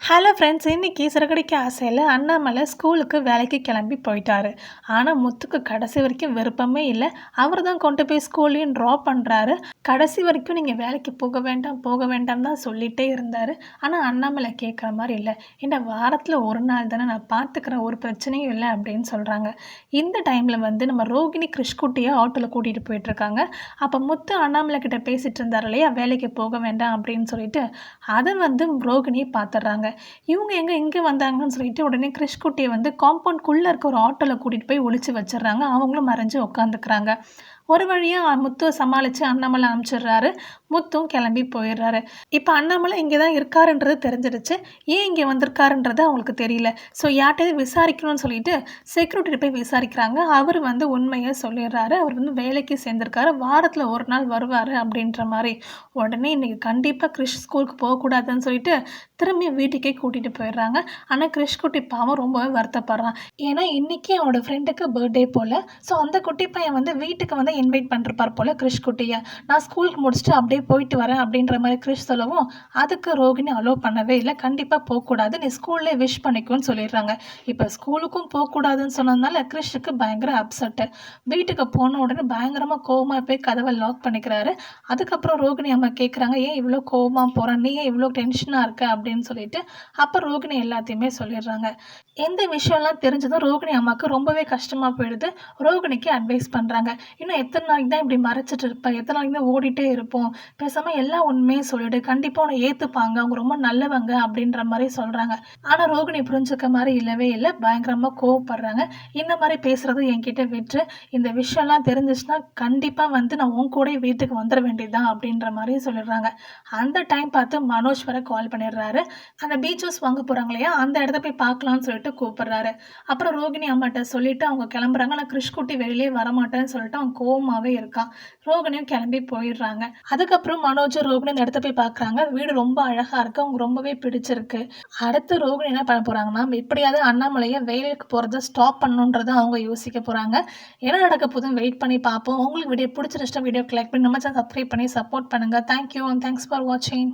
Hello friends, இன்னைக்கு சிறகடிக்க ஆசையில் அண்ணாமலை ஸ்கூலுக்கு வேலைக்கு கிளம்பி போயிட்டாரு. ஆனால் முத்துக்கு கடைசி வரைக்கும் விருப்பமே இல்லை. அவர் தான் கொண்டு போய் ஸ்கூல்லையும் ட்ராப் பண்ணுறாரு. கடைசி வரைக்கும் நீங்கள் வேலைக்கு போக வேண்டாம் போக வேண்டாம் தான் சொல்லிகிட்டே இருந்தார். ஆனால் அண்ணாமலை கேட்குற மாதிரி இல்லை. இந்த வாரத்தில் ஒரு நாள் தானே, நான் பார்த்துக்கிறேன், ஒரு பிரச்சனையும் இல்லை அப்படின்னு சொல்கிறாங்க. இந்த டைமில் வந்து நம்ம ரோகிணி கிருஷ்குட்டியை ஆட்டோவில் கூட்டிகிட்டு போயிட்டுருக்காங்க. அப்போ முத்து அண்ணாமலை கிட்ட பேசிகிட்டு இருந்தார் இல்லையா, வேலைக்கு போக வேண்டாம் அப்படின்னு சொல்லிட்டு. அதை வந்து ரோகிணி பார்த்துடுறாங்க. இவங்க இங்கே வந்தாங்கன்னு சொல்லிட்டு உடனே கிருஷ்குட்டியை வந்து காம்பவுண்ட்குள்ளே இருக்க ஒரு ஆட்டோவில் கூட்டிகிட்டு போய் ஒளிச்சு வச்சிடுறாங்க. அவங்களும் மறைஞ்சு உட்காந்துக்கிறாங்க. ஒரு வழியாக முத்துவை சமாளித்து அண்ணாமலை அனுப்பிச்சிடுறாரு. முத்தும் கிளம்பி போயிடுறாரு. இப்போ அண்ணாமலை இங்கே தான் இருக்காருன்றது தெரிஞ்சிடுச்சு. ஏன் இங்கே வந்திருக்காருன்றது அவங்களுக்கு தெரியல. ஸோ யார்கிட்டையும் விசாரிக்கணும்னு சொல்லிட்டு செக்யூரிட்டி போய் விசாரிக்கிறாங்க. அவர் வந்து உண்மையை சொல்லிடுறாரு. அவர் வந்து வேலைக்கு சேர்ந்துருக்காரு, வாரத்தில் ஒரு நாள் வருவார் அப்படின்ற மாதிரி. உடனே இன்றைக்கி கண்டிப்பாக கிறிஷ் ஸ்கூலுக்கு போகக்கூடாதுன்னு சொல்லிட்டு திரும்பி வீட்டுக்கே கூட்டிகிட்டு போயிடுறாங்க. ஆனால் கிறிஷ்குட்டி பாவம் ரொம்பவே வருத்தப்படுறான். ஏன்னா இன்றைக்கி அவனோட ஃப்ரெண்டுக்கு பர்த்டே போல். ஸோ அந்த குட்டி பையன் வந்து வீட்டுக்கு வந்து இன்வைட் பண்ணிருப்பார் போல் கிறிஷ்குட்டியை. நான் ஸ்கூலுக்கு முடிச்சுட்டு அப்படியே போயிட்டு வரேன் அப்படின்ற மாதிரி கிறிஷ் சொல்லவும் அதுக்கு ரோகிணி அலோவ் பண்ணவே இல்லை. கண்டிப்பாக போகக்கூடாது, நீ ஸ்கூல்லே விஷ் பண்ணிக்கோன்னு சொல்லிடுறாங்க. இப்போ ஸ்கூலுக்கும் போகக்கூடாதுன்னு சொன்னதுனால கிறிஷுக்கு பயங்கர அப்செட்டு. வீட்டுக்கு போன உடனே பயங்கரமாக கோவமாக போய் கதவை லாக் பண்ணிக்கிறாரு. அதுக்கப்புறம் ரோகிணி அம்மா கேட்குறாங்க, ஏன் இவ்வளோ கோவமாக போகிறேன், நீ ஏன் இவ்வளோ டென்ஷனாக இருக்க அப்படின்னு சொல்லிட்டு. அப்போ ரோகிணி எல்லாத்தையுமே சொல்லிடுறாங்க. எந்த விஷயம்லாம் தெரிஞ்சதும் ரோகிணி அம்மாவுக்கு ரொம்பவே கஷ்டமாக போயிடுது. ரோகிணிக்கு அட்வைஸ் பண்ணுறாங்க, இன்னும் எத்தனை நாளைக்கு தான் இப்படி மறைச்சிட்டு இருப்பேன், எத்தனை நாளைக்கு தான் ஓடிட்டே இருப்போம், பேசாமல் எல்லா உண்மையும் சொல்லிவிடு, கண்டிப்பாக உன்னை ஏற்றுப்பாங்க, அவங்க ரொம்ப நல்லவங்க அப்படின்ற மாதிரி சொல்கிறாங்க. ஆனால் ரோகிணி புரிஞ்சுக்க மாதிரி இல்லவே இல்லை. பயங்கரமாக கோவப்படுறாங்க. இந்த மாதிரி பேசுகிறது என்கிட்ட விட்டு, இந்த விஷயம்லாம் தெரிஞ்சிச்சுன்னா கண்டிப்பாக வந்து நான் உன் கூட வீட்டுக்கு வந்துட வேண்டியதுதான் அப்படின்ற மாதிரி சொல்லிடுறாங்க. அந்த டைம் பார்த்து மனோஜ் வர கால் பண்ணிடுறாரு. அந்த பீச் ஹவுஸ் வாங்க போகிறாங்க இல்லையா, அந்த இடத்த போய் பார்க்கலான்னு சொல்லிட்டு கூப்பிடுறாரு. அப்புறம் ரோகிணி அம்மாட்ட சொல்லிட்டு அவங்க கிளம்புறாங்க. ஆனால் கிருஷ்குட்டி வெளியிலே வரமாட்டேன்னு சொல்லிட்டு அவன் கோவமாகவே இருக்கான். ரோகிணியும் கிளம்பி போயிடுறாங்க. அதுக்கப்புறம் மனோஜும் ரோகிணி அந்த இடத்த போய் பார்க்குறாங்க. வீடு ரொம்ப அழகாக இருக்குது, அவங்க ரொம்பவே பிடிச்சிருக்கு. அடுத்து ரோகிணி என்ன பண்ண போகிறாங்கன்னா, எப்படியாவது அண்ணாமலையை வேலைக்கு போகிறத ஸ்டாப் பண்ணணுன்றதை அவங்க யோசிக்க போகிறாங்க. என்ன நடக்க போதும் வெயிட் பண்ணி பார்ப்போம். உங்களுக்கு வீடியோ பிடிச்சிருச்சுன்னா வீடியோ லைக் பண்ணி நம்ம சேனல் சப்ஸ்கிரைப் பண்ணி சப்போர்ட் பண்ணுங்கள். தேங்க்யூ அண்ட் தேங்க்ஸ் ஃபார் வாட்சிங்.